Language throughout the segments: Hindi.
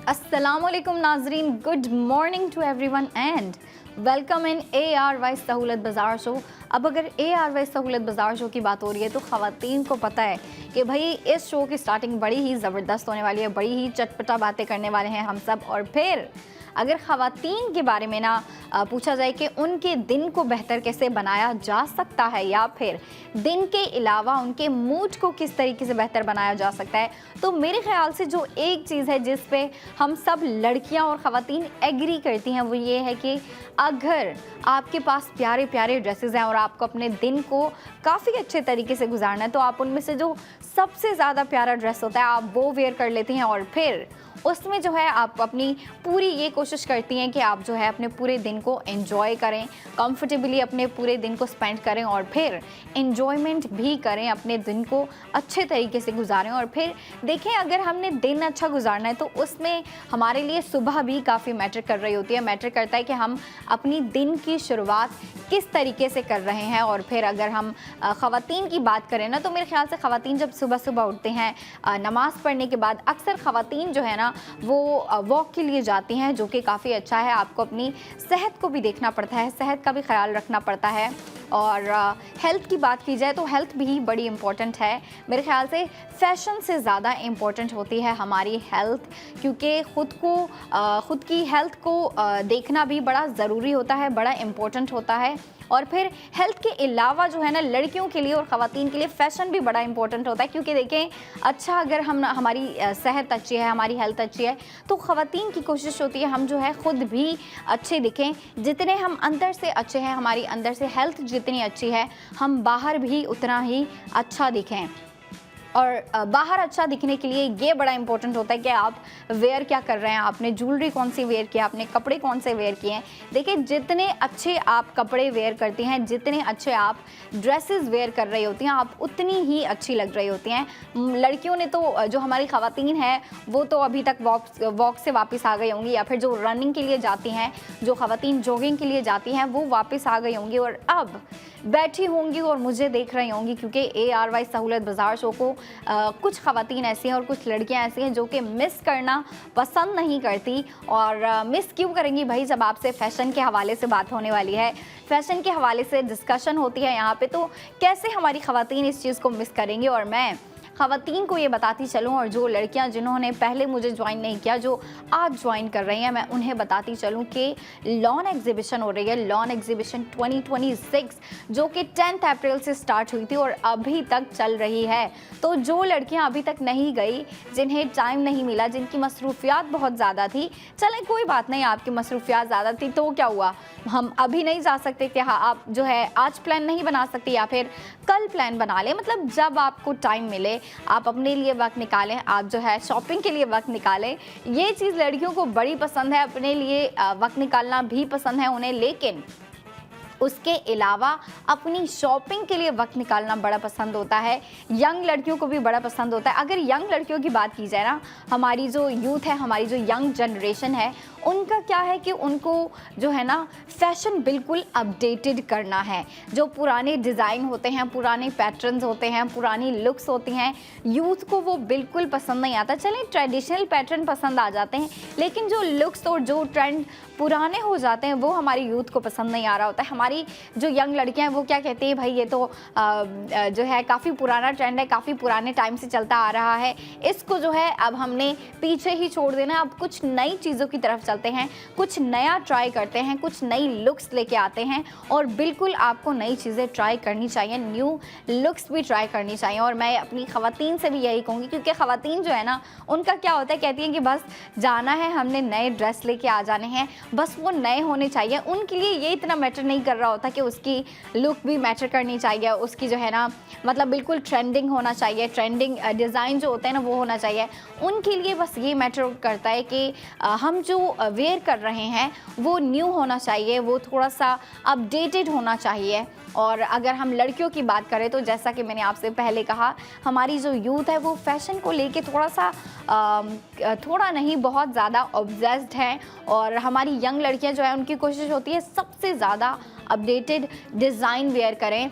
अस्सलामुअलैकुम नाजरीन, good morning to everyone and welcome in ARY सहूलत बाज़ार शो। अब अगर ARY सहूलत बाज़ार शो की बात हो रही है तो ख़वातीन को पता है कि भाई इस शो की स्टार्टिंग बड़ी ही ज़बरदस्त होने वाली है, बड़ी ही चटपटा बातें करने वाले हैं हम सब। और फिर अगर ख़वातीन के बारे में ना पूछा जाए कि उनके दिन को बेहतर कैसे बनाया जा सकता है या फिर दिन के अलावा उनके मूड को किस तरीके से बेहतर बनाया जा सकता है, तो मेरे ख़्याल से जो एक चीज़ है जिस पे हम सब लड़कियां और ख़वातीन एग्री करती हैं वो ये है कि अगर आपके पास प्यारे प्यारे ड्रेसेस हैं और आपको अपने दिन को काफ़ी अच्छे तरीके से गुजारना है तो आप उनमें से जो सबसे ज़्यादा प्यारा ड्रेस होता है आप वो वेयर कर लेती हैं और फिर उसमें जो है आप अपनी पूरी ये कोशिश करती हैं कि आप जो है अपने पूरे दिन को एंजॉय करें, कंफर्टेबली अपने पूरे दिन को स्पेंड करें और फिर एंजॉयमेंट भी करें, अपने दिन को अच्छे तरीके से गुजारें। और फिर देखें अगर हमने दिन अच्छा गुजारना है तो उसमें हमारे लिए सुबह भी काफ़ी मैटर कर रही होती है, मैटर करता है कि हम अपनी दिन की शुरुआत किस तरीके से कर रहे हैं। और फिर अगर हम ख़वातीन की बात करें ना तो मेरे ख्याल से ख़वातीन जब सुबह सुबह उठते हैं नमाज़ पढ़ने के बाद अक्सर ख़वातीन जो है ना वो वॉक के लिए जाती हैं, जो कि काफ़ी अच्छा है। आपको अपनी सेहत को भी देखना पड़ता है, सेहत का भी ख्याल रखना पड़ता है। और हेल्थ की बात की जाए तो हेल्थ भी बड़ी इम्पॉर्टेंट है। मेरे ख्याल से फ़ैशन से ज़्यादा इम्पॉर्टेंट होती है हमारी हेल्थ, क्योंकि ख़ुद की हेल्थ को देखना भी बड़ा ज़रूरी होता है, बड़ा इम्पॉर्टेंट होता है। और फिर हेल्थ के अलावा जो है ना लड़कियों के लिए और ख़वातीन के लिए फ़ैशन भी बड़ा इंपॉर्टेंट होता है, क्योंकि देखें अच्छा अगर हमारी सेहत अच्छी है, हमारी हेल्थ अच्छी है तो ख़वातीन की कोशिश होती है हम जो है ख़ुद भी अच्छे दिखें। जितने हम अंदर से अच्छे हैं, हमारी अंदर से हेल्थ जितनी अच्छी है हम बाहर भी उतना ही अच्छा दिखें। और बाहर अच्छा दिखने के लिए ये बड़ा इंपॉर्टेंट होता है कि आप वेयर क्या कर रहे हैं, आपने ज्वेलरी कौन सी वेयर किया, आपने कपड़े कौन से वेयर किए हैं। देखिए जितने अच्छे आप कपड़े वेयर करती हैं, जितने अच्छे आप ड्रेसेस वेयर कर रही होती हैं, आप उतनी ही अच्छी लग रही होती हैं। लड़कियों ने तो जो हमारी ख़वातीन हैं वो तो अभी तक वॉक से वापस आ गई होंगी, या फिर जो रनिंग के लिए जाती हैं, जो ख़वातीन जॉगिंग के लिए जाती हैं वो वापस आ गई होंगी और अब बैठी होंगी और मुझे देख रही होंगी, क्योंकि ARY सहूलत बाज़ार शो को कुछ ख़वातीन ऐसी हैं और कुछ लड़कियां ऐसी हैं जो कि मिस करना पसंद नहीं करती। और मिस क्यों करेंगी भाई, जब आपसे फ़ैशन के हवाले से बात होने वाली है, फ़ैशन के हवाले से डिस्कशन होती है यहाँ पे, तो कैसे हमारी ख़वातीन इस चीज़ को मिस करेंगी। और मैं ख़वातीन को ये बताती चलूँ और जो लड़कियां जिन्होंने पहले मुझे ज्वाइन नहीं किया, जो आज ज्वाइन कर रही हैं, मैं उन्हें बताती चलूँ कि लॉन एग्जीबिशन हो रही है, लॉन एग्जीबिशन 2026, जो कि 10 अप्रैल से स्टार्ट हुई थी और अभी तक चल रही है। तो जो लड़कियां अभी तक नहीं गई, जिन्हें टाइम नहीं मिला, जिनकी मसरूफियात बहुत ज़्यादा थी, चलें कोई बात नहीं, आपकी मसरूफियात ज़्यादा थी तो क्या हुआ, हम अभी नहीं जा सकते कि हाँ आप जो है आज प्लान नहीं बना सकते या फिर कल प्लान बना लें। मतलब जब आपको टाइम मिले आप अपने लिए वक्त निकालें, आप जो है शॉपिंग के लिए वक्त निकालें। ये चीज़ लड़कियों को बड़ी पसंद है, अपने लिए वक्त निकालना भी पसंद है उन्हें, लेकिन उसके अलावा अपनी शॉपिंग के लिए वक्त निकालना बड़ा पसंद होता है। यंग लड़कियों को भी बड़ा पसंद होता है। अगर यंग लड़कियों की बात की जाए ना, हमारी जो यूथ है, हमारी जो यंग जनरेशन है, उनका क्या है कि उनको जो है ना फ़ैशन बिल्कुल अपडेटेड करना है। जो पुराने डिज़ाइन होते हैं, पुराने पैटर्न्स होते हैं, पुरानी लुक्स होती हैं, यूथ को वो बिल्कुल पसंद नहीं आता। चलें ट्रेडिशनल पैटर्न पसंद आ जाते हैं, लेकिन जो लुक्स और जो ट्रेंड पुराने हो जाते हैं वो हमारी यूथ को पसंद नहीं आ रहा होता है। हमारी जो यंग लड़कियां हैं वो क्या कहती हैं, भाई ये तो जो है काफ़ी पुराना ट्रेंड है, काफ़ी पुराने टाइम से चलता आ रहा है, इसको जो है अब हमने पीछे ही छोड़ देना, अब कुछ नई चीज़ों की तरफ चलते हैं, कुछ नया ट्राई करते हैं, कुछ नई लुक्स लेके आते हैं। और बिल्कुल आपको नई चीज़ें ट्राई करनी चाहिए, न्यू लुक्स भी ट्राई करनी चाहिए। और मैं अपनी ख़वातीन से भी यही कहूँगी, क्योंकि ख़वातीन जो है ना उनका क्या होता है, कहती हैं कि बस जाना है, हमने नए ड्रेस लेके आ जाने हैं, बस वो नए होने चाहिए। उनके लिए ये इतना मैटर नहीं कर रहा होता कि उसकी लुक भी मैटर करनी चाहिए, उसकी जो है ना मतलब बिल्कुल ट्रेंडिंग होना चाहिए, ट्रेंडिंग डिज़ाइन जो होते हैं ना वो होना चाहिए। उनके लिए बस ये मैटर करता है कि हम जो वेयर कर रहे हैं वो न्यू होना चाहिए, वो थोड़ा सा अपडेटेड होना चाहिए। और अगर हम लड़कियों की बात करें तो जैसा कि मैंने आपसे पहले कहा, हमारी जो यूथ है वो फ़ैशन को लेके थोड़ा नहीं बहुत ज़्यादा ऑब्सेस्ड है। और हमारी यंग लड़कियां जो है उनकी कोशिश होती है सबसे ज़्यादा अपडेटेड डिज़ाइन वेयर करें,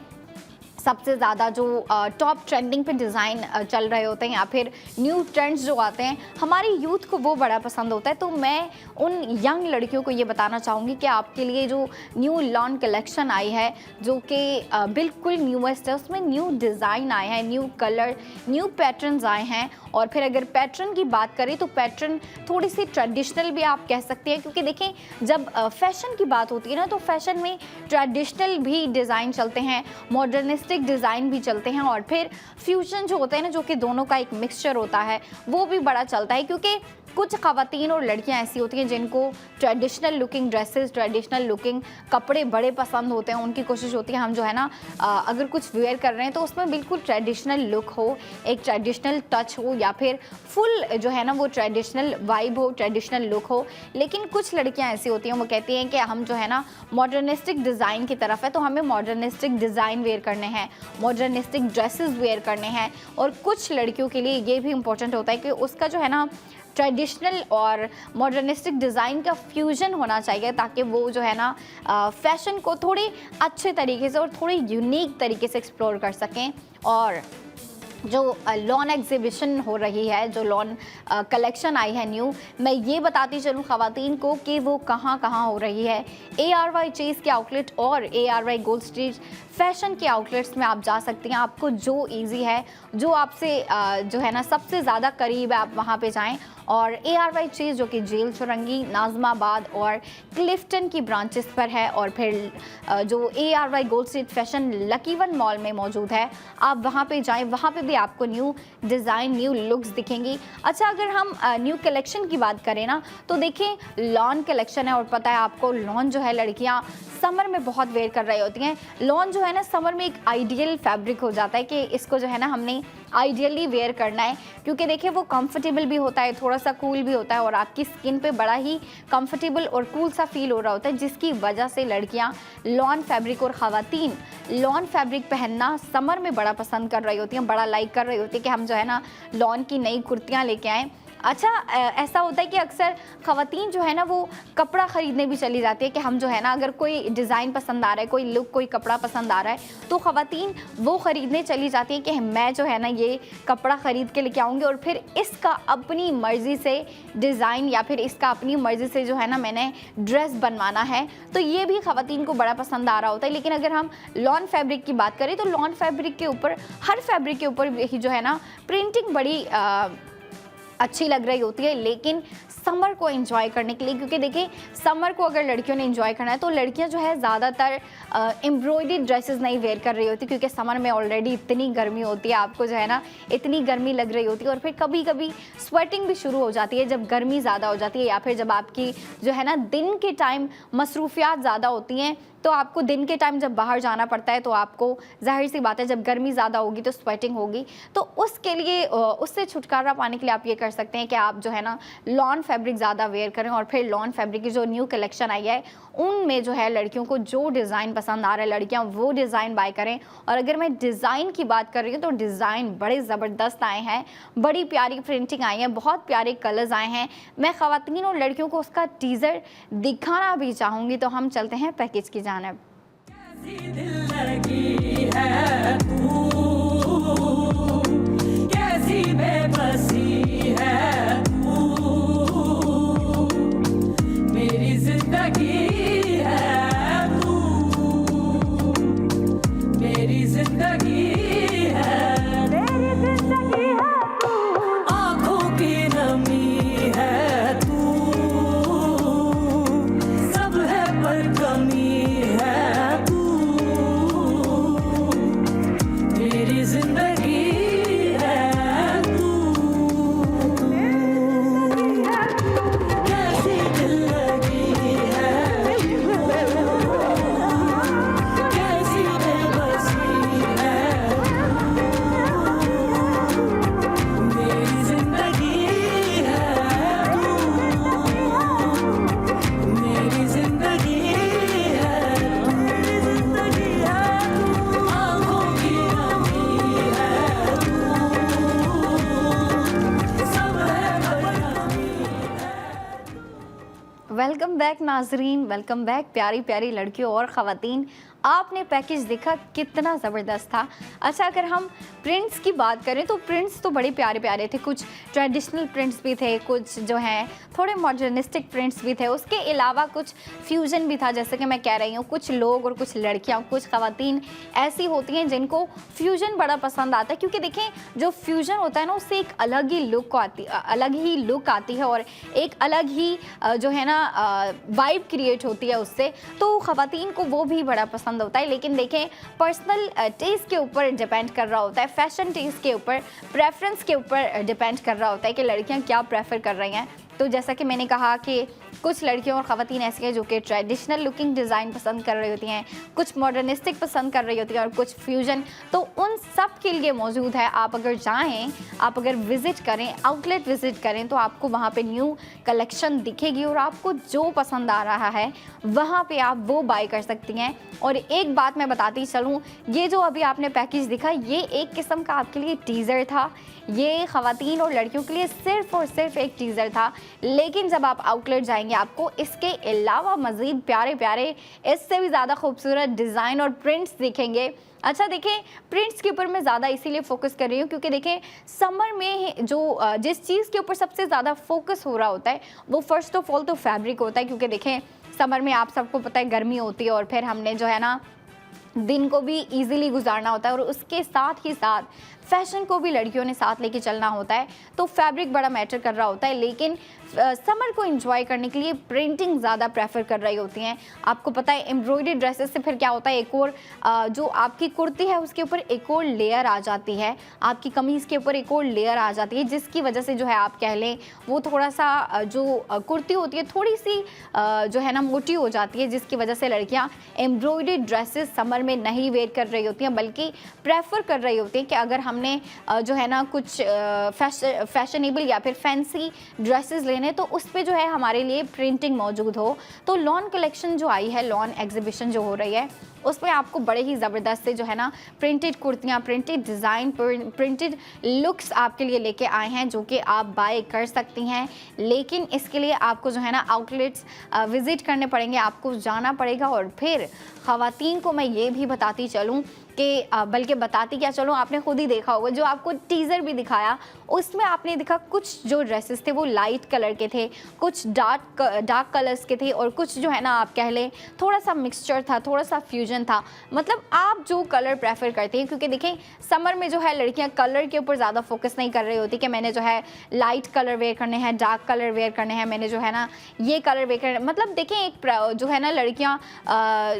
सबसे ज़्यादा जो टॉप ट्रेंडिंग पे डिज़ाइन चल रहे होते हैं या फिर न्यू ट्रेंड्स जो आते हैं, हमारी यूथ को वो बड़ा पसंद होता है। तो मैं उन यंग लड़कियों को ये बताना चाहूँगी कि आपके लिए जो न्यू लॉन कलेक्शन आई है, जो कि बिल्कुल न्यूएस्ट है, उसमें न्यू डिज़ाइन आए हैं, न्यू कलर, न्यू पैटर्न्स आए हैं। और फिर अगर पैटर्न की बात करें तो पैटर्न थोड़ी सी ट्रेडिशनल भी आप कह सकते हैं, क्योंकि देखें जब फैशन की बात होती है ना, तो फैशन में ट्रेडिशनल भी डिज़ाइन चलते हैं, मॉडर्निस्टिक डिज़ाइन भी चलते हैं, और फिर फ्यूजन जो होता है ना, जो कि दोनों का एक मिक्सचर होता है, वो भी बड़ा चलता है। क्योंकि कुछ ख़वातीन और लड़कियां ऐसी होती हैं जिनको traditional looking dresses, traditional looking कपड़े बड़े पसंद होते हैं। उनकी कोशिश होती है हम जो है ना अगर कुछ वेयर कर रहे हैं तो उसमें बिल्कुल ट्रेडिशनल लुक हो, एक ट्रेडिशनल टच हो, या फिर फुल जो है ना वो ट्रेडिशनल वाइब हो, ट्रेडिशनल लुक हो। लेकिन कुछ लड़कियां ऐसी होती हैं, वो कहती हैं कि हम जो है ना मॉडर्निस्टिक डिज़ाइन की तरफ है, तो हमें मॉडर्निस्टिक डिज़ाइन वेयर करने हैं, मॉडर्निस्टिक ड्रेसेस वेयर करने हैं। और कुछ लड़कियों के लिए ये भी इम्पोर्टेंट होता है कि उसका जो है ना ट्रेडिशनल और मॉडर्निस्टिक डिज़ाइन का फ्यूजन होना चाहिए, ताकि वो जो है ना फैशन को थोड़ी अच्छे तरीके से और थोड़ी यूनिक तरीके से एक्सप्लोर कर सकें। और जो लॉन एग्जीबिशन हो रही है, जो लॉन कलेक्शन आई है न्यू, मैं ये बताती चलूँ ख़वातीन को कि वो कहाँ कहाँ हो रही है। ARY चेज़ के आउटलेट और ARY गोल्ड स्ट्रीट फैशन के आउटलेट्स में आप जा सकती हैं। आपको जो इजी है, जो आपसे जो है ना सबसे ज़्यादा करीब है, आप वहाँ पे जाएं। और ARY चीज़ जो कि जेल चुरंगी, नाज़माबाद और क्लिफ्टन की ब्रांचेस पर है, और फिर जो ARY gold street fashion lucky one mall में मौजूद है, आप वहाँ पे जाएं। वहाँ पे भी आपको न्यू डिज़ाइन, न्यू लुक्स दिखेंगी। अच्छा, अगर हम न्यू कलेक्शन की बात करें ना, तो देखें लॉन कलेक्शन है, और पता है आपको लॉन जो है लड़कियाँ समर में बहुत वेयर कर रही होती हैं। लॉन जो है ना समर में एक आइडियल फैब्रिक हो जाता है कि इसको जो है ना हमने आइडियली वेयर करना है, क्योंकि देखिए वो कंफर्टेबल भी होता है, थोड़ा सा कूल भी होता है, और आपकी स्किन पे बड़ा ही कंफर्टेबल और कूल सा फील हो रहा होता है, जिसकी वजह से लड़कियां लॉन फैब्रिक और ख़वातीन लॉन फैब्रिक पहनना समर में बड़ा पसंद कर रही होती हैं, बड़ा लाइक कर रही होती है कि हम जो है ना लॉन की नई कुर्तियाँ लेके आएँ। अच्छा, ऐसा होता है कि अक्सर ख़वातीन जो है ना वो कपड़ा ख़रीदने भी चली जाती है कि हम जो है ना अगर कोई डिज़ाइन पसंद आ रहा है, कोई लुक, कोई कपड़ा पसंद आ रहा है, तो ख़वातीन वो ख़रीदने चली जाती है कि मैं जो है ना ये कपड़ा ख़रीद के लेके आऊँगी, और फिर इसका अपनी मर्ज़ी से डिज़ाइन या फिर इसका अपनी मर्ज़ी से जो है ना मैंने ड्रेस बनवाना है। तो ये भी ख़वातीन को बड़ा पसंद आ रहा होता है। लेकिन अगर हम लॉन फैब्रिक की बात करें तो लॉन फैब्रिक के ऊपर, हर फैब्रिक के ऊपर ही जो है ना प्रिंटिंग बड़ी अच्छी लग रही होती है। लेकिन समर को एंजॉय करने के लिए, क्योंकि देखिए समर को अगर लड़कियों ने एंजॉय करना है तो लड़कियां जो है ज़्यादातर एम्ब्रॉयडरी ड्रेसेस नहीं वेयर कर रही होती, क्योंकि समर में ऑलरेडी इतनी गर्मी होती है, आपको जो है ना इतनी गर्मी लग रही होती है, और फिर कभी कभी स्वेटिंग भी शुरू हो जाती है जब गर्मी ज़्यादा हो जाती है, या फिर जब आपकी जो है ना दिन के टाइम मसरूफियात ज़्यादा होती हैं। तो आपको दिन के टाइम जब बाहर जाना पड़ता है तो आपको ज़ाहिर सी बात है जब गर्मी ज़्यादा होगी तो स्वेटिंग होगी। तो उसके लिए उससे छुटकारा पाने के लिए आप ये कर सकते हैं कि आप जो है ना लॉन फैब्रिक ज़्यादा वेयर करें, और फिर लॉन फैब्रिक की जो न्यू कलेक्शन आई है उनमें जो है लड़कियों को जो डिज़ाइन पसंद आ रहा है लड़कियां वो डिज़ाइन बाय करें। और अगर मैं डिज़ाइन की बात कर रही हूँ तो डिज़ाइन बड़े ज़बरदस्त आए हैं, बड़ी प्यारी प्रिंटिंग आई है, बहुत प्यारे कलर्स आए हैं। मैं ख़वातीन और लड़कियों को उसका टीज़र दिखाना भी चाहूँगी, तो हम चलते हैं पैकेज की जानिब। वेलकम बैक नाजरीन, वेलकम बैक प्यारी प्यारी लड़कियों और ख़वातीन। आपने पैकेज देखा कितना ज़बरदस्त था। अच्छा, अगर हम प्रिंट्स की बात करें तो प्रिंट्स तो बड़े प्यारे प्यारे थे, कुछ ट्रेडिशनल प्रिंट्स भी थे, कुछ जो हैं थोड़े मॉडर्निस्टिक प्रिंट्स भी थे, उसके अलावा कुछ फ्यूजन भी था। जैसे कि मैं कह रही हूँ, कुछ लोग और कुछ लड़कियाँ, कुछ ख़वातीन ऐसी होती हैं जिनको फ्यूजन बड़ा पसंद आता है, क्योंकि देखें जो फ्यूजन होता है ना, उससे एक अलग ही लुक आती है और एक अलग ही जो है ना वाइब क्रिएट होती है उससे, तो ख़वातीन को वो भी बड़ा पसंद होता है। लेकिन देखें पर्सनल टेस्ट के ऊपर डिपेंड कर रहा होता है, फैशन टेस्ट के ऊपर, प्रेफरेंस के ऊपर डिपेंड कर रहा होता है कि लड़कियां क्या प्रेफर कर रही हैं। तो जैसा कि मैंने कहा कि कुछ लड़कियों और ख़वातीन ऐसी हैं जो कि ट्रेडिशनल लुकिंग डिज़ाइन पसंद कर रही होती हैं, कुछ मॉडर्निस्टिक पसंद कर रही होती हैं और कुछ फ्यूजन। तो उन सब के लिए मौजूद है। आप अगर चाहें, आप अगर विज़िट करें, आउटलेट विज़िट करें, तो आपको वहाँ पे न्यू कलेक्शन दिखेगी और आपको जो पसंद आ रहा है वहाँ पे आप वो बाय कर सकती हैं। और एक बात मैं बताती चलूँ, ये जो अभी आपने पैकेज दिखा, ये एक किस्म का आपके लिए टीज़र था। ये ख़वातीन और लड़कियों के लिए सिर्फ़ और सिर्फ एक टीज़र था, लेकिन जब आप आउटलेट जाएंगे आपको इसके अलावा मज़ीद प्यारे प्यारे, इससे भी ज़्यादा खूबसूरत डिज़ाइन और प्रिंट्स दिखेंगे। अच्छा, देखें प्रिंट्स के ऊपर मैं ज़्यादा इसीलिए फोकस कर रही हूँ क्योंकि देखें समर में जो जिस चीज़ के ऊपर सबसे ज़्यादा फोकस हो रहा होता है वो फर्स्ट ऑफ ऑल तो फैब्रिक होता है, क्योंकि देखें समर में आप सबको पता है गर्मी होती है और फिर हमने जो है ना दिन को भी इजीली गुजारना होता है और उसके साथ ही साथ फैशन को भी लड़कियों ने साथ लेके चलना होता है, तो फैब्रिक बड़ा मैटर कर रहा होता है। लेकिन समर को एंजॉय करने के लिए प्रिंटिंग ज़्यादा प्रेफर कर रही होती हैं। आपको पता है एम्ब्रॉयडरी ड्रेसेस से फिर क्या होता है, एक और जो आपकी कुर्ती है उसके ऊपर एक और लेयर आ जाती है, आपकी कमीज़ के ऊपर एक और लेयर आ जाती है, जिसकी वजह से जो है आप कह लें वो थोड़ा सा जो कुर्ती होती है थोड़ी सी जो है ना मोटी हो जाती है, जिसकी वजह से लड़कियाँ एम्ब्रॉयडरी ड्रेसेस समर में नहीं वेयर कर रही होती हैं, बल्कि प्रेफर कर रही होती हैं कि अगर हमने जो है ना कुछ फैशनेबल या फिर फैंसी ड्रेसेस लेने तो उस पे जो है हमारे लिए प्रिंटिंग मौजूद हो। तो लॉन कलेक्शन जो आई है, लॉन एग्जीबिशन जो हो रही है, उसमें आपको बड़े ही ज़बरदस्त से जो है ना प्रिंटेड कुर्तियाँ, प्रिंटेड डिज़ाइन, प्रिंटेड लुक्स आपके लिए लेके आए हैं जो कि आप बाय कर सकती हैं। लेकिन इसके लिए आपको जो है ना आउटलेट्स विज़िट करने पड़ेंगे, आपको जाना पड़ेगा। और फिर ख़वातीन को मैं ये भी बताती चलूँ कि बल्कि बताती क्या चलो, आपने खुद ही देखा होगा, जो आपको टीज़र भी दिखाया उसमें आपने देखा कुछ जो ड्रेसेस थे वो लाइट कलर के थे, कुछ डार्क कलर्स के थे और कुछ जो है ना आप कह लें थोड़ा सा मिक्सचर था, थोड़ा सा फ्यूजन था। मतलब आप जो कलर प्रेफर करते हैं, क्योंकि देखें समर में जो है लड़कियां कलर के ऊपर ज़्यादा फोकस नहीं कर रही होती कि मैंने जो है लाइट कलर वेयर करने हैं, डार्क कलर वेयर करने हैं, मैंने जो है ना ये कलर वेयर करने। मतलब देखें एक जो है ना लड़कियाँ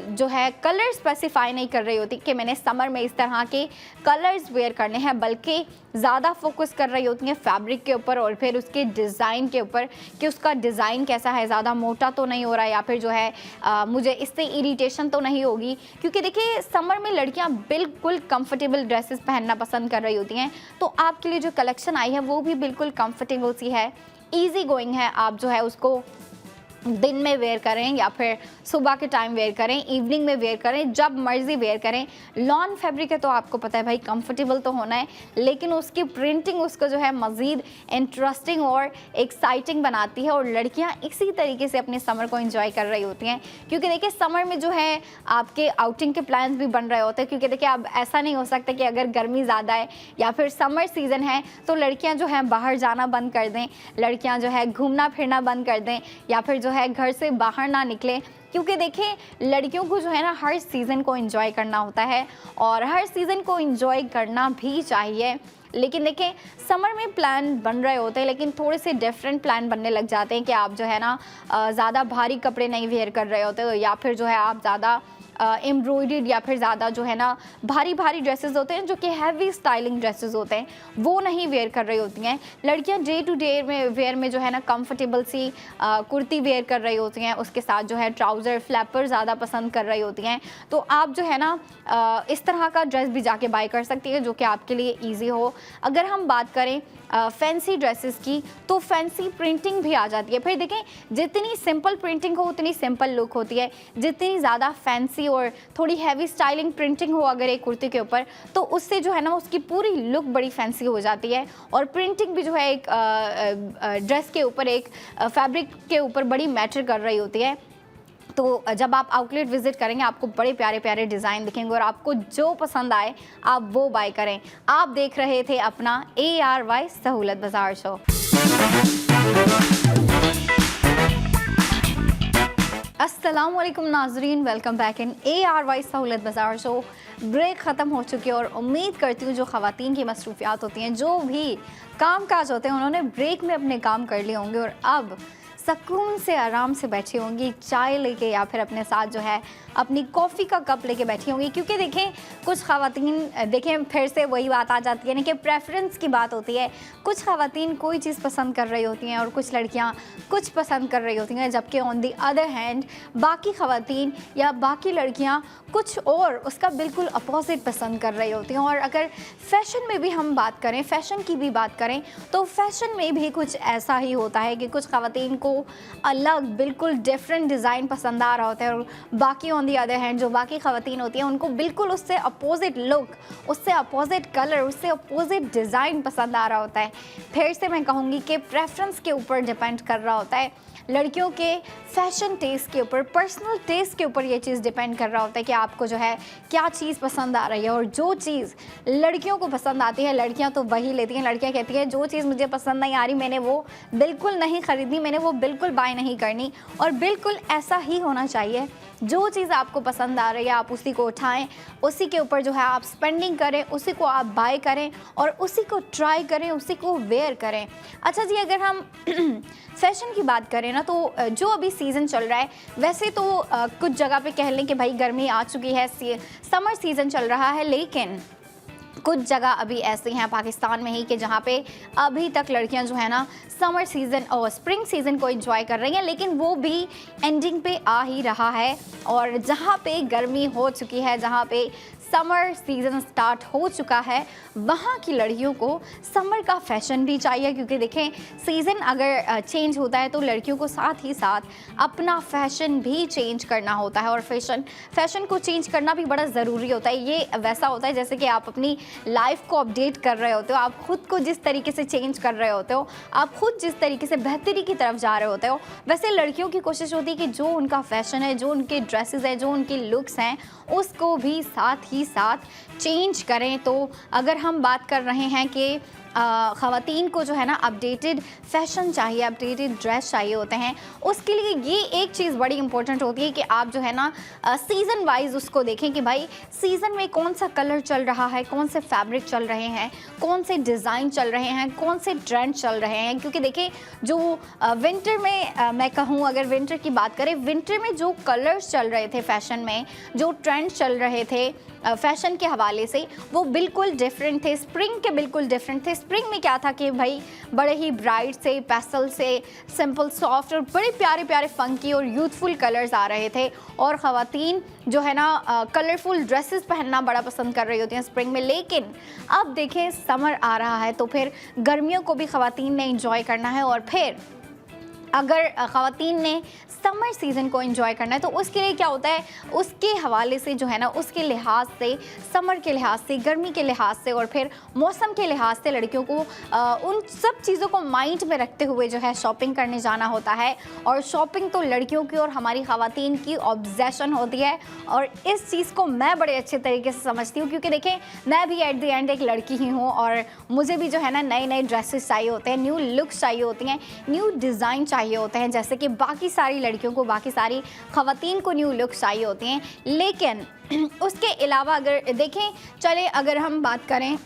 जो है कलर स्पेसिफाई नहीं कर रही होती कि मैंने समर में इस तरह के कलर्स वेयर करने हैं, बल्कि ज़्यादा फोकस कर रही होती हैं फैब्रिक के ऊपर और फिर उसके डिज़ाइन के ऊपर कि उसका डिज़ाइन कैसा है, ज़्यादा मोटा तो नहीं हो रहा है या फिर जो है मुझे इससे इरिटेशन तो नहीं होगी। क्योंकि देखिए समर में लड़कियां बिल्कुल कंफर्टेबल ड्रेसेस पहनना पसंद कर रही होती हैं, तो आपके लिए जो कलेक्शन आई है वो भी बिल्कुल कंफर्टेबल सी है, ईजी गोइंग है। आप जो है उसको दिन में वेयर करें या फिर सुबह के टाइम वेयर करें, इवनिंग में वेयर करें, जब मर्जी वेयर करें। लॉन फैब्रिक है तो आपको पता है भाई कंफर्टेबल तो होना है, लेकिन उसकी प्रिंटिंग उसको जो है मज़ीद इंटरेस्टिंग और एक्साइटिंग बनाती है और लड़कियां इसी तरीके से अपने समर को एंजॉय कर रही होती हैं। क्योंकि देखिए समर में जो है आपके आउटिंग के प्लान्स भी बन रहे होते हैं, क्योंकि देखिए अब ऐसा नहीं हो सकता कि अगर गर्मी ज़्यादा है या फिर समर सीज़न है तो लड़कियाँ जो हैं बाहर जाना बंद कर दें, लड़कियाँ जो है घूमना फिरना बंद कर दें या फिर जो है घर से बाहर ना निकले। क्योंकि देखें लड़कियों को जो है ना हर सीज़न को एंजॉय करना होता है और हर सीज़न को एंजॉय करना भी चाहिए। लेकिन देखें समर में प्लान बन रहे होते हैं, लेकिन थोड़े से डिफरेंट प्लान बनने लग जाते हैं कि आप जो है ना ज़्यादा भारी कपड़े नहीं वेयर कर रहे होते या फिर जो है आप ज़्यादा एम्ब्रॉयडर्ड या फिर ज़्यादा जो है ना भारी भारी ड्रेसेस होते हैं जो कि हैवी स्टाइलिंग ड्रेसेस होते हैं वो नहीं वेयर कर रही होती हैं। लड़कियां डे टू डे में वेयर में जो है ना कंफर्टेबल सी कुर्ती वेयर कर रही होती हैं, उसके साथ जो है ट्राउज़र फ्लैपर ज़्यादा पसंद कर रही होती हैं। तो आप जो है ना इस तरह का ड्रेस भी जाके बाय कर सकती है जो कि आपके लिए ईजी हो। अगर हम बात करें फैंसी ड्रेसेस की तो फैंसी प्रिंटिंग भी आ जाती है। फिर देखें जितनी सिंपल प्रिंटिंग हो उतनी सिंपल लुक होती है, जितनी ज़्यादा फैंसी और थोड़ी हैवी स्टाइलिंग प्रिंटिंग हो अगर एक कुर्ती के ऊपर तो उससे जो है ना उसकी पूरी लुक बड़ी फैंसी हो जाती है और प्रिंटिंग भी जो है एक ड्रेस के ऊपर, एक फैब्रिक के ऊपर बड़ी मैटर कर रही होती है। तो जब आप आउटलेट विजिट करेंगे आपको बड़े प्यारे प्यारे डिज़ाइन दिखेंगे और आपको जो पसंद आए आप वो बाय करें। आप देख रहे थे अपना ARY सहूलत बाज़ार शो। अस्सलामुअलैकुम नाजरीन, वेलकम बैक इन ARY सहूलत बाज़ार शो। ब्रेक ख़त्म हो चुकी है और उम्मीद करती हूँ जो ख़वातीन की मसरूफियात होती हैं, जो भी काम काज होते हैं, उन्होंने ब्रेक में अपने काम कर लिए होंगे और अब सुकून से आराम से बैठी होंगी चाय लेके या फिर अपने साथ जो है अपनी कॉफ़ी का कप लेके बैठी होंगी। क्योंकि देखें कुछ ख़वातीन, देखें फिर से वही बात आ जाती है ना कि प्रेफरेंस की बात होती है। कुछ ख़वातीन कोई चीज़ पसंद कर रही होती हैं और कुछ लड़कियां कुछ पसंद कर रही होती हैं, जबकि ऑन दी अदर हैंड बाकी ख़वातीन या बाकी लड़कियां कुछ और उसका बिल्कुल अपोजिट पसंद कर रही होती हैं। और अगर फ़ैशन में भी हम बात करें, फ़ैशन की भी बात करें, तो फ़ैशन में भी कुछ ऐसा ही होता है कि कुछ ख़वातीन को अलग बिल्कुल डिफरेंट डिज़ाइन पसंद आ रहा होता है और बाकी ऑन दी अदर हैंड जो बाकी ख़वातीन होती हैं उनको बिल्कुल उससे अपोजिट लुक, उससे अपोजिट कलर, उससे अपोजिट डिज़ाइन पसंद आ रहा होता है। फिर से मैं कहूँगी कि प्रेफरेंस के ऊपर डिपेंड कर रहा होता है, लड़कियों के फैशन टेस्ट के ऊपर, पर्सनल टेस्ट के ऊपर ये चीज़ डिपेंड कर रहा होता है कि आपको जो है क्या चीज़ पसंद आ रही है। और जो चीज़ लड़कियों को पसंद आती है लड़कियां तो वही लेती हैं। लड़कियां कहती हैं जो चीज़ मुझे पसंद नहीं आ रही मैंने वो बिल्कुल नहीं ख़रीदनी, मैंने वो बिल्कुल बाय नहीं करनी। और बिल्कुल ऐसा ही होना चाहिए, जो चीज़ आपको पसंद आ रही है आप उसी को उठाएं, उसी के ऊपर जो है आप स्पेंडिंग करें, उसी को आप बाय करें और उसी को ट्राई करें, उसी को वेयर करें। अच्छा जी, अगर हम फैशन की बात करें ना, तो जो अभी सीज़न चल रहा है, वैसे तो कुछ जगह पे कह लें कि भाई गर्मी आ चुकी है, समर सीज़न चल रहा है, लेकिन कुछ जगह अभी ऐसे हैं पाकिस्तान में ही कि जहाँ पे अभी तक लड़कियां जो है ना समर सीज़न और स्प्रिंग सीज़न को एंजॉय कर रही हैं, लेकिन वो भी एंडिंग पे आ ही रहा है। और जहाँ पे गर्मी हो चुकी है, जहाँ पे समर सीज़न स्टार्ट हो चुका है, वहाँ की लड़कियों को समर का फैशन भी चाहिए। क्योंकि देखें सीज़न अगर चेंज होता है तो लड़कियों को साथ ही साथ अपना फैशन भी चेंज करना होता है। और फैशन को चेंज करना भी बड़ा ज़रूरी होता है। ये वैसा होता है जैसे कि आप अपनी लाइफ को अपडेट कर रहे होते हो, आप ख़ुद को जिस तरीके से चेंज कर रहे होते हो, आप ख़ुद जिस तरीके से बेहतरी की तरफ जा रहे होते हो, वैसे लड़कियों की कोशिश होती है कि जो उनका फैशन है, जो उनके ड्रेसेस हैं, जो उनकी लुक्स हैं, उसको भी साथ ही साथ चेंज करें। तो अगर हम बात कर रहे हैं कि ख़वातीन को जो है ना अपडेटेड फ़ैशन चाहिए, अपडेटेड ड्रेस चाहिए होते हैं, उसके लिए ये एक चीज़ बड़ी इंपॉर्टेंट होती है कि आप जो है ना सीज़न वाइज उसको देखें कि भाई सीज़न में कौन सा कलर चल रहा है, कौन से फैब्रिक चल रहे हैं, कौन से डिज़ाइन चल रहे हैं, कौन से ट्रेंड चल रहे हैं। क्योंकि देखिए जो विंटर में मैं कहूँ, अगर विंटर की बात करें, विंटर में जो कलर्स चल रहे थे फ़ैशन में, जो ट्रेंड चल रहे थे फ़ैशन के हवाले से, वो बिल्कुल डिफरेंट थे, स्प्रिंग के बिल्कुल डिफरेंट थे। स्प्रिंग में क्या था कि भाई बड़े ही ब्राइट से, पेस्टल से, सिंपल सॉफ्ट और बड़े प्यारे प्यारे फंकी और यूथफुल कलर्स आ रहे थे। और ख़वातीन जो है ना कलरफुल ड्रेसेस पहनना बड़ा पसंद कर रही होती हैं स्प्रिंग में। लेकिन अब देखें समर आ रहा है तो फिर गर्मियों को भी ख़वातीन ने इंजॉय करना है। और फिर अगर ख़वातीन ने समर सीज़न को एंजॉय करना है तो उसके लिए क्या होता है, उसके हवाले से जो है ना, उसके लिहाज से, समर के लिहाज से, गर्मी के लिहाज से और फिर मौसम के लिहाज से लड़कियों को उन सब चीज़ों को माइंड में रखते हुए जो है शॉपिंग करने जाना होता है। और शॉपिंग तो लड़कियों की और हमारी ख़वातीन की ऑब्सेशन होती है। और इस चीज़ को मैं बड़े अच्छे तरीके से समझती हूँ, क्योंकि देखें मैं भी एट द एंड एक लड़की ही हूँ और मुझे भी जो है ना नए नए ड्रेसेस चाहिए होते हैं, न्यू लुक्स चाहिए होती हैं, न्यू डिज़ाइन चाहिए होते हैं, जैसे कि बाकी सारी लड़कियों को, बाकी सारी ख़वातीन को न्यू लुक्स चाहिए होती हैं। लेकिन उसके अलावा अगर देखें, चले अगर हम बात करें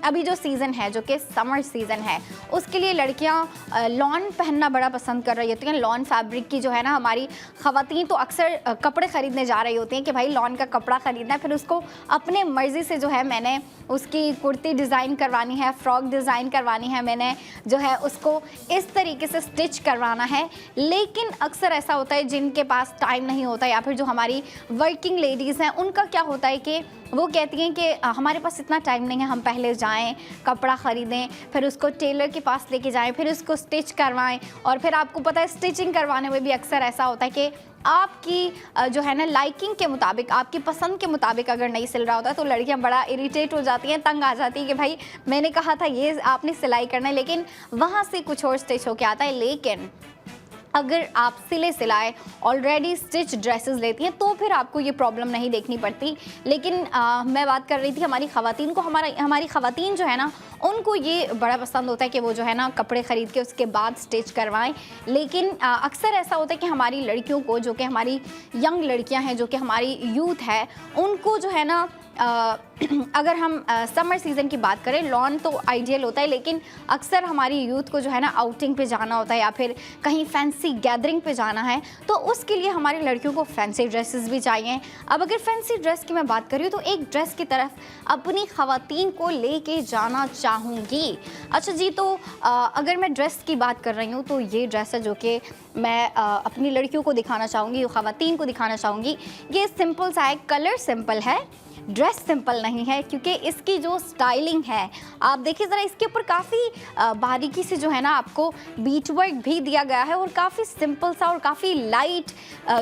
अभी जो सीज़न है, जो कि समर सीज़न है, उसके लिए लड़कियां लॉन पहनना बड़ा पसंद कर रही होती हैं। लॉन फैब्रिक की जो है ना, हमारी ख़वातीन तो अक्सर कपड़े ख़रीदने जा रही होती हैं कि भाई लॉन का कपड़ा ख़रीदना है, फिर उसको अपने मर्ज़ी से जो है मैंने उसकी कुर्ती डिज़ाइन करवानी है, फ़्रॉक डिज़ाइन करवानी है, मैंने जो है उसको इस तरीके से स्टिच करवाना है। लेकिन अक्सर ऐसा होता है जिनके पास टाइम नहीं होता, या फिर जो हमारी वर्किंग लेडीज़ हैं, उनका क्या होता है कि वो कहती हैं कि हमारे पास इतना टाइम नहीं है, हम पहले जाएं, कपड़ा ख़रीदें, फिर उसको टेलर के पास लेके जाएं, फिर उसको स्टिच करवाएं। और फिर आपको पता है स्टिचिंग करवाने में भी अक्सर ऐसा होता है कि आपकी जो है ना लाइकिंग के मुताबिक, आपकी पसंद के मुताबिक अगर नहीं सिल रहा होता है तो लड़कियां बड़ा इरिटेट हो जाती हैं, तंग आ जाती हैं कि भाई मैंने कहा था ये आपने सिलाई करना है, लेकिन वहाँ से कुछ और स्टिच होके आता है। लेकिन अगर आप सिले सिलाए ऑलरेडी स्टिच ड्रेसेस लेती हैं तो फिर आपको ये प्रॉब्लम नहीं देखनी पड़ती। लेकिन मैं बात कर रही थी हमारी ख़वातीन को, हमारी ख़वातीन जो है ना उनको ये बड़ा पसंद होता है कि वो जो है ना कपड़े ख़रीद के उसके बाद स्टिच करवाएं। लेकिन अक्सर ऐसा होता है कि हमारी लड़कियों को, जो कि हमारी यंग लड़कियां हैं, जो कि हमारी यूथ है, उनको जो है ना अगर हम समर सीज़न की बात करें, लॉन तो आइडियल होता है, लेकिन अक्सर हमारी यूथ को जो है ना आउटिंग पे जाना होता है या फिर कहीं फैंसी गैदरिंग पे जाना है, तो उसके लिए हमारी लड़कियों को फैंसी ड्रेसेस भी चाहिए। अब अगर फैंसी ड्रेस की मैं बात करी तो एक ड्रेस की तरफ अपनी ख़वातीन को लेके जाना चाहूँगी। अच्छा जी, तो अगर मैं ड्रेस की बात कर रही हूँ तो ये ड्रेस है जो कि मैं अपनी लड़कियों को दिखाना चाहूँगी, ख़वातीन को दिखाना चाहूँगी। ये सिंपल सा है, कलर सिंपल है, ड्रेस सिंपल नहीं है, क्योंकि इसकी जो स्टाइलिंग है आप देखिए ज़रा, इसके ऊपर काफ़ी बारीकी से जो है ना आपको बीट वर्क भी दिया गया है और काफ़ी सिंपल सा और काफ़ी लाइट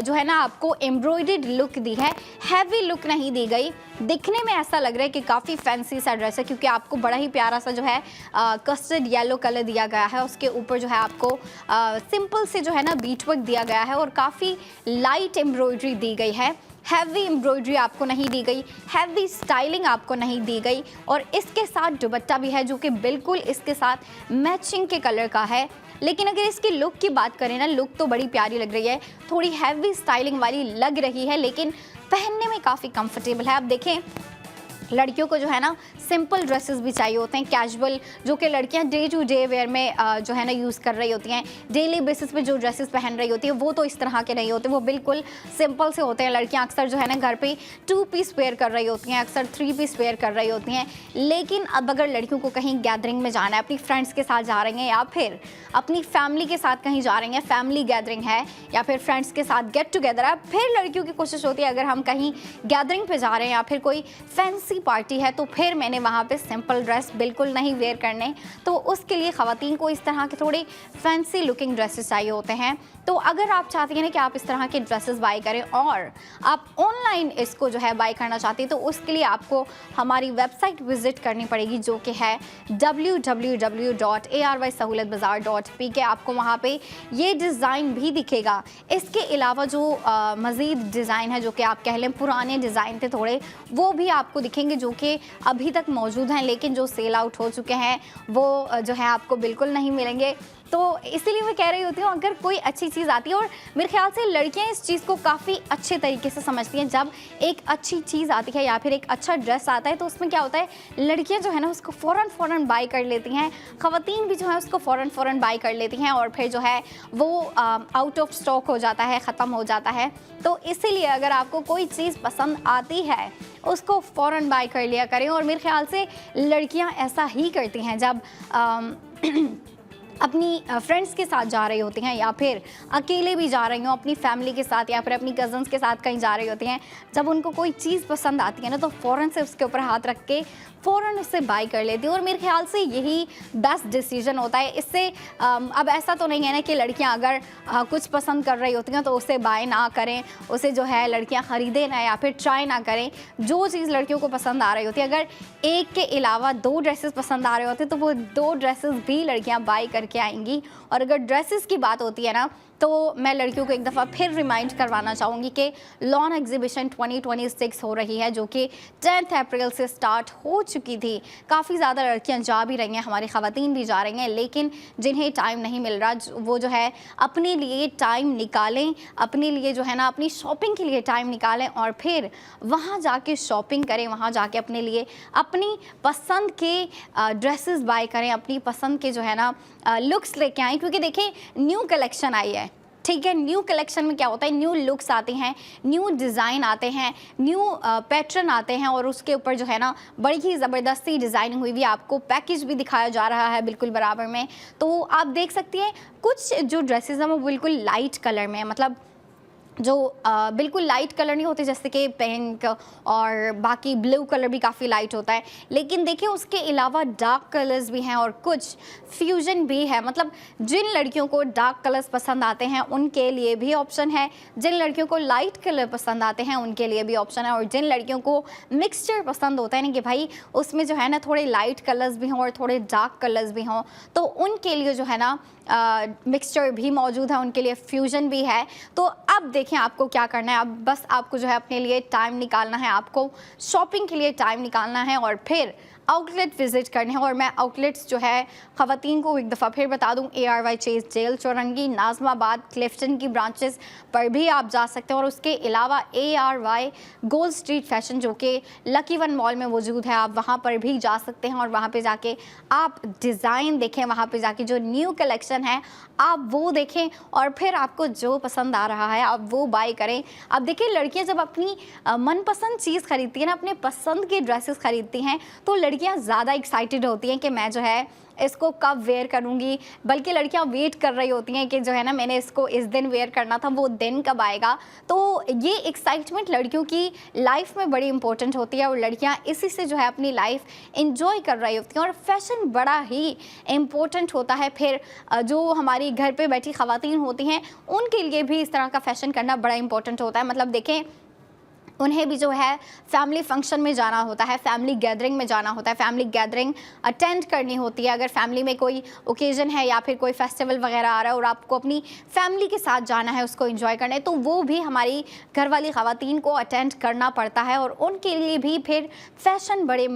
जो है ना आपको एम्ब्रॉयडर्ड लुक दी है, हैवी लुक नहीं दी गई। दिखने में ऐसा लग रहा है कि काफ़ी फैंसी सा ड्रेस है, क्योंकि आपको बड़ा ही प्यारा सा जो है कस्टर्ड येलो कलर दिया गया है, उसके ऊपर जो है आपको सिंपल से जो है ना बीट वर्क दिया गया है और काफ़ी लाइट एम्ब्रॉयडरी दी गई है। हैवी एम्ब्रॉयडरी आपको नहीं दी गई, हैवी स्टाइलिंग आपको नहीं दी गई, और इसके साथ दुपट्टा भी है जो कि बिल्कुल इसके साथ मैचिंग के कलर का है। लेकिन अगर इसकी लुक की बात करें ना, लुक तो बड़ी प्यारी लग रही है, थोड़ी हैवी स्टाइलिंग वाली लग रही है, लेकिन पहनने में काफ़ी कंफर्टेबल है। आप देखें, लड़कियों को जो है ना सिंपल ड्रेसेस भी चाहिए होते हैं, कैजुअल, जो कि लड़कियां डे टू डे वेयर में जो है ना यूज़ कर रही होती हैं, डेली बेसिस पे जो ड्रेसेस पहन रही होती है वो तो इस तरह के नहीं होते, वो बिल्कुल सिंपल से होते हैं। लड़कियां अक्सर जो है ना घर पे 2 पीस वेयर कर रही होती हैं, अक्सर 3 पीस वेयर कर रही होती हैं। लेकिन अब अगर लड़कियों को कहीं गैदरिंग में जाना है, अपनी फ्रेंड्स के साथ जा रही हैं या फिर अपनी फैमिली के साथ कहीं जा रही हैं, फैमिली गैदरिंग है या फिर फ्रेंड्स के साथ गेट टुगेदर है, फिर लड़कियों की कोशिश होती है अगर हम कहीं गैदरिंग पे जा रहे हैं या फिर कोई फैंसी पार्टी है तो फिर मैंने वहाँ पे सिंपल ड्रेस बिल्कुल नहीं वेयर करने, तो उसके लिए ख़वातीन को इस तरह के थोड़े फैंसी लुकिंग ड्रेसेस चाहिए होते हैं। तो अगर आप चाहती हैं ना कि आप इस तरह के ड्रेसेस बाई करें और आप ऑनलाइन इसको जो है बाई करना चाहती हैं, तो उसके लिए आपको हमारी वेबसाइट विज़िट करनी पड़ेगी, जो कि है www.arysahoolatbazaar.pk। आपको वहाँ पे ये डिज़ाइन भी दिखेगा। इसके अलावा जो मज़ीद डिज़ाइन है, जो कि आप कह लें पुराने डिज़ाइन थे थोड़े, वो भी आपको दिखेंगे, जो कि अभी तक मौजूद हैं, लेकिन जो सेल आउट हो चुके हैं वो जो है आपको बिल्कुल नहीं मिलेंगे। तो इसीलिए मैं कह रही होती हूँ, अगर कोई अच्छी चीज़ आती है, और मेरे ख्याल से लड़कियाँ इस चीज़ को काफ़ी अच्छे तरीके से समझती हैं, जब एक अच्छी चीज़ आती है या फिर एक अच्छा ड्रेस आता है तो उसमें क्या होता है, लड़कियाँ जो है ना उसको फ़ौरन बाई कर लेती हैं, ख़वातीन भी जो है उसको फ़ौरन बाई कर लेती हैं, और फिर जो है वो आउट ऑफ स्टॉक हो जाता है, ख़त्म हो जाता है। तो इसीलिए अगर आपको कोई चीज़ पसंद आती है उसको फ़ौरन बाई कर लिया करें, और मेरे ख्याल से लड़कियाँ ऐसा ही करती हैं जब अपनी फ्रेंड्स के साथ जा रही होती हैं या फिर अकेले भी जा रही हों अपनी फैमिली के साथ या फिर अपनी कज़न्स के साथ कहीं जा रही होती हैं। जब उनको कोई चीज़ पसंद आती है ना, तो फ़ौरन से उसके ऊपर हाथ रख के फ़ौरन उससे बाई कर लेती है, और मेरे ख्याल से यही बेस्ट डिसीजन होता है। इससे अब ऐसा तो नहीं है ना कि लड़कियां अगर कुछ पसंद कर रही होती हैं तो उसे बाय ना करें, उसे जो है लड़कियां ख़रीदें ना या फिर ट्राई ना करें। जो चीज़ लड़कियों को पसंद आ रही होती है, अगर एक के अलावा 2 ड्रेसेस पसंद आ रहे होते हैं तो वो 2 ड्रेसेस भी लड़कियां बाई करके आएंगी। और अगर ड्रेसेस की बात होती है ना, तो मैं लड़कियों को एक दफ़ा फिर रिमाइंड करवाना चाहूँगी कि लॉन एग्जीबिशन 2026 हो रही है, जो कि 10 अप्रैल से स्टार्ट हो चुकी थी। काफ़ी ज़्यादा लड़कियां जा भी रही हैं, हमारी ख़वातीन भी जा रही हैं, लेकिन जिन्हें टाइम नहीं मिल रहा वो जो है अपने लिए टाइम निकालें, अपने लिए जो है ना अपनी शॉपिंग के लिए टाइम निकालें और फिर वहाँ जाके शॉपिंग करें, वहाँ जाके अपने लिए अपनी पसंद के ड्रेसेस बाय करें, अपनी पसंद के जो है ना लुक्स लेके आएँ। क्योंकि देखें, न्यू कलेक्शन आई है, ठीक है, न्यू कलेक्शन में क्या होता है, न्यू लुक्स आते हैं, न्यू डिज़ाइन आते हैं, न्यू पैटर्न आते हैं, और उसके ऊपर जो है ना बड़ी ही ज़बरदस्ती डिज़ाइनिंग हुई हुई आपको पैकेज भी दिखाया जा रहा है बिल्कुल बराबर में। तो आप देख सकती हैं कुछ जो ड्रेसेस हैं वो बिल्कुल लाइट कलर में है, मतलब जो बिल्कुल लाइट कलर नहीं होते, जैसे कि पिंक और बाकी ब्लू कलर भी काफ़ी लाइट होता है, लेकिन देखिए उसके अलावा डार्क कलर्स भी हैं और कुछ फ्यूजन भी है। मतलब जिन लड़कियों को डार्क कलर्स पसंद आते हैं उनके लिए भी ऑप्शन है, जिन लड़कियों को लाइट कलर पसंद आते हैं उनके लिए भी ऑप्शन है, और जिन लड़कियों को मिक्सचर पसंद होता है ना कि भाई उसमें जो है ना थोड़े लाइट कलर्स भी हों और थोड़े डार्क कलर्स भी हों, तो उनके लिए जो है ना मिक्सचर भी मौजूद है, उनके लिए फ्यूजन भी है। तो अब देखें आपको क्या करना है, अब बस आपको जो है अपने लिए टाइम निकालना है, आपको शॉपिंग के लिए टाइम निकालना है और फिर आउटलेट विजिट करने हैं। और मैं आउटलेट्स जो है ख़वातीन को एक दफ़ा फिर बता दूं, ARY चेज़ जेल चौरंगी नाज़माबाद क्लिफ्टन की ब्रांचेस पर भी आप जा सकते हैं, और उसके अलावा ARY गोल्ड स्ट्रीट फैशन जो कि लकी वन मॉल में मौजूद है, आप वहाँ पर भी जा सकते हैं और वहाँ पे जाके आप डिज़ाइन देखें, वहाँ पे जाके जो न्यू कलेक्शन है आप वो देखें और फिर आपको जो पसंद आ रहा है आप वो बाय करें। अब देखिए लड़कियाँ जब अपनी मनपसंद चीज़ खरीदती हैं ना, अपने पसंद के ड्रेसेस खरीदती हैं, तो लड़कियाँ ज़्यादा एक्साइटेड होती हैं कि मैं जो है इसको कब वेयर करूँगी, बल्कि लड़कियाँ वेट कर रही होती हैं कि जो है ना मैंने इसको इस दिन वेयर करना था, वो दिन कब आएगा। तो ये एक्साइटमेंट लड़कियों की लाइफ में बड़ी इंपॉर्टेंट होती है और लड़कियाँ इसी से जो है अपनी लाइफ इंजॉय कर रही होती हैं, और फैशन बड़ा ही इम्पोर्टेंट होता है। फिर जो हमारी घर पे बैठी ख़वातीन होती हैं उनके लिए भी इस तरह का फैशन करना बड़ा इंपॉर्टेंट होता है। मतलब देखें उन्हें भी जो है फैमिली फंक्शन में जाना होता है, फैमिली गैदरिंग में जाना होता है, फैमिली गैदरिंग अटेंड करनी होती है। अगर फैमिली में कोई ओकेज़न है या फिर कोई फेस्टिवल वगैरह आ रहा है और आपको अपनी फैमिली के साथ जाना है, उसको एंजॉय करना है, तो वो भी हमारी घर वाली ख़वातीन को अटेंड करना पड़ता है, और उनके लिए भी फिर फैशन बड़ा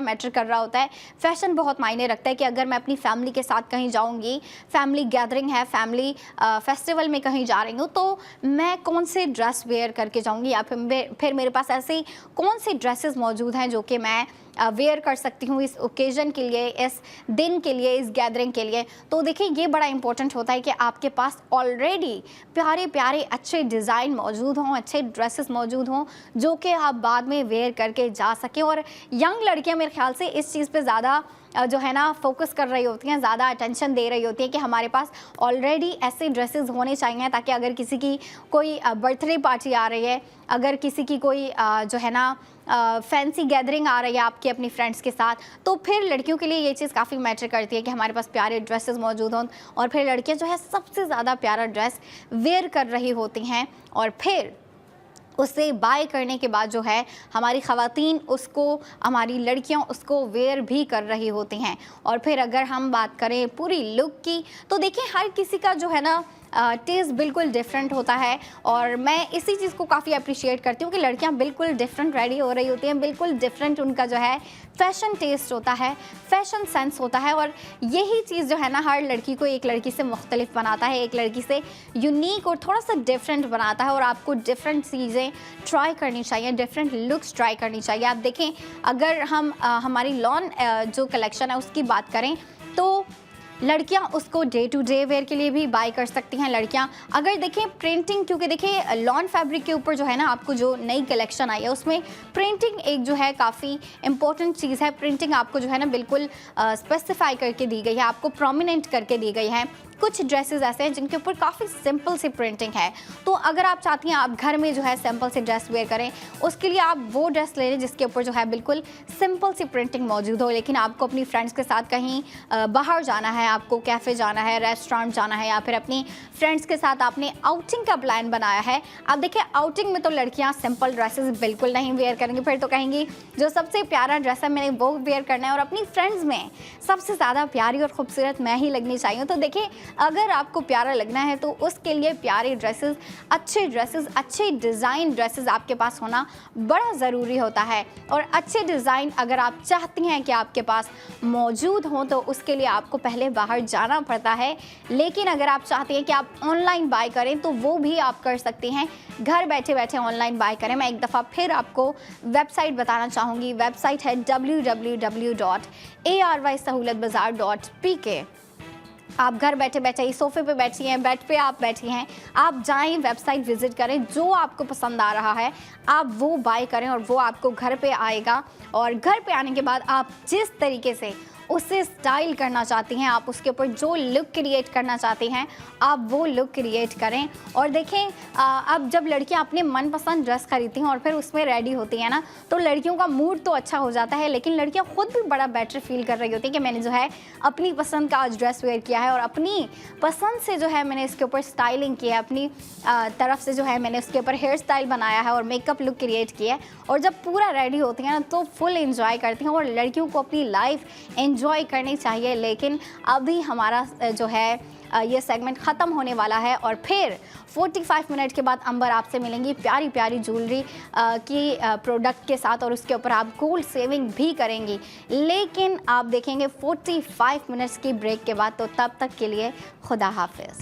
मैटर कर रहा होता है। फ़ैशन बहुत मायने रखता है कि अगर मैं अपनी फैमिली के साथ कहीं जाऊँगी, फैमिली गैदरिंग है, फैमिली फेस्टिवल में कहीं जा रही हूँ, तो मैं कौन से ड्रेस वेयर करके जाऊँगी, या फिर मेरे पास ऐसे कौन से ड्रेसेस मौजूद हैं जो कि मैं वेयर कर सकती हूँ इस ओकेज़न के लिए, इस दिन के लिए, इस गैदरिंग के लिए। तो देखिए ये बड़ा इंपॉर्टेंट होता है कि आपके पास ऑलरेडी प्यारे प्यारे अच्छे डिज़ाइन मौजूद हों, अच्छे ड्रेसेस मौजूद हों जो कि आप बाद में वेयर करके जा सकें। और यंग लड़कियाँ मेरे ख्याल से इस चीज़ पे ज़्यादा जो है ना फोकस कर रही होती हैं, ज़्यादा अटेंशन दे रही होती हैं कि हमारे पास ऑलरेडी ऐसे ड्रेसेस होने चाहिए ताकि अगर किसी की कोई बर्थडे पार्टी आ रही है, अगर किसी की कोई जो है ना फैंसी गैदरिंग आ रही है आपके अपनी फ्रेंड्स के साथ, तो फिर लड़कियों के लिए ये चीज़ काफ़ी मैटर करती है कि हमारे पास प्यारे ड्रेसेस मौजूद हों। और फिर लड़कियां जो है सबसे ज़्यादा प्यारा ड्रेस वेयर कर रही होती हैं, और फिर उसे बाय करने के बाद जो है हमारी ख़वातीन उसको, हमारी लड़कियां उसको वेयर भी कर रही होती हैं। और फिर अगर हम बात करें पूरी लुक की, तो देखिए हर किसी का जो है ना टेस्ट बिल्कुल डिफरेंट होता है, और मैं इसी चीज़ को काफ़ी अप्रिशिएट करती हूँ कि लड़कियाँ बिल्कुल डिफरेंट रेडी हो रही होती हैं, बिल्कुल डिफरेंट उनका जो है फ़ैशन टेस्ट होता है, फ़ैशन सेंस होता है। और यही चीज़ जो है ना हर लड़की को एक लड़की से मुख्तलिफ बनाता है, एक लड़की से यूनिक और थोड़ा सा डिफरेंट बनाता है, और आपको डिफरेंट चीज़ें ट्राई करनी चाहिए, डिफरेंट लुक्स ट्राई करनी चाहिए। आप देखें अगर हम हमारी लॉन जो कलेक्शन है उसकी बात करें, तो लड़कियां उसको डे टू डे वेयर के लिए भी बाय कर सकती हैं। लड़कियां अगर देखें प्रिंटिंग, क्योंकि देखिए लॉन फैब्रिक के ऊपर जो है ना आपको जो नई कलेक्शन आई है उसमें प्रिंटिंग एक जो है काफ़ी इंपॉर्टेंट चीज़ है। प्रिंटिंग आपको जो है ना बिल्कुल स्पेसिफाई करके दी गई है, आपको प्रोमिनेंट करके दी गई है। कुछ ड्रेसेस ऐसे हैं जिनके ऊपर काफ़ी सिंपल सी प्रिंटिंग है, तो अगर आप चाहती हैं आप घर में जो है सिंपल सी ड्रेस वेयर करें, उसके लिए आप वो ड्रेस ले लें जिसके ऊपर जो है बिल्कुल सिंपल सी प्रिंटिंग मौजूद हो। लेकिन आपको अपनी फ्रेंड्स के साथ कहीं बाहर जाना है, आपको कैफ़े जाना है, रेस्टोरेंट जाना है, या फिर अपनी फ्रेंड्स के साथ आपने आउटिंग का प्लान बनाया है। आप देखिए आउटिंग में तो लड़कियाँ सिंपल ड्रेसेस बिल्कुल नहीं वेयर करेंगी, फिर तो कहेंगी जो सबसे प्यारा ड्रेस है मैंने वो वेयर करना है, और अपनी फ्रेंड्स में सबसे ज़्यादा प्यारी और खूबसूरत मैं ही लगनी चाहिए। तो देखिए अगर आपको प्यारा लगना है तो उसके लिए प्यारे ड्रेसेस, अच्छे डिज़ाइन ड्रेसेस आपके पास होना बड़ा ज़रूरी होता है। और अच्छे डिज़ाइन अगर आप चाहती हैं कि आपके पास मौजूद हों तो उसके लिए आपको पहले बाहर जाना पड़ता है। लेकिन अगर आप चाहती हैं कि आप ऑनलाइन बाय करें तो वो भी आप कर सकती हैं, घर बैठे बैठे ऑनलाइन बाय करें। मैं एक दफ़ा फिर आपको वेबसाइट बताना चाहूँगी, वेबसाइट है www.arysahoolatbazaar.pk। आप घर बैठे बैठे ही सोफे पे बैठी हैं, बेड पे आप बैठी हैं, आप जाएं, वेबसाइट विजिट करें, जो आपको पसंद आ रहा है आप वो बाय करें और वो आपको घर पे आएगा। और घर पे आने के बाद आप जिस तरीके से उसे स्टाइल करना चाहती हैं, आप उसके ऊपर जो लुक क्रिएट करना चाहती हैं आप वो लुक क्रिएट करें। और देखें अब जब लड़कियां अपने मनपसंद ड्रेस खरीदती हैं और फिर उसमें रेडी होती हैं ना, तो लड़कियों का मूड तो अच्छा हो जाता है, लेकिन लड़कियां खुद भी बड़ा बेटर फील कर रही होती हैं कि मैंने जो है अपनी पसंद का आज ड्रेस वेयर किया है और अपनी पसंद से जो है मैंने इसके ऊपर स्टाइलिंग की है, अपनी तरफ से जो है मैंने उसके ऊपर हेयर स्टाइल बनाया है और मेकअप लुक क्रिएट किया है। और जब पूरा रेडी होती हैं ना तो फुल एंजॉय करती हैं। और लड़कियों को अपनी लाइफ एंजॉय करनी चाहिए। लेकिन अभी हमारा जो है ये सेगमेंट ख़त्म होने वाला है और फिर 45 मिनट के बाद अंबर आपसे मिलेंगी प्यारी प्यारी ज्वेलरी की प्रोडक्ट के साथ और उसके ऊपर आप गोल्ड सेविंग भी करेंगी। लेकिन आप देखेंगे 45 मिनट्स की ब्रेक के बाद। तो तब तक के लिए खुदा हाफिज़।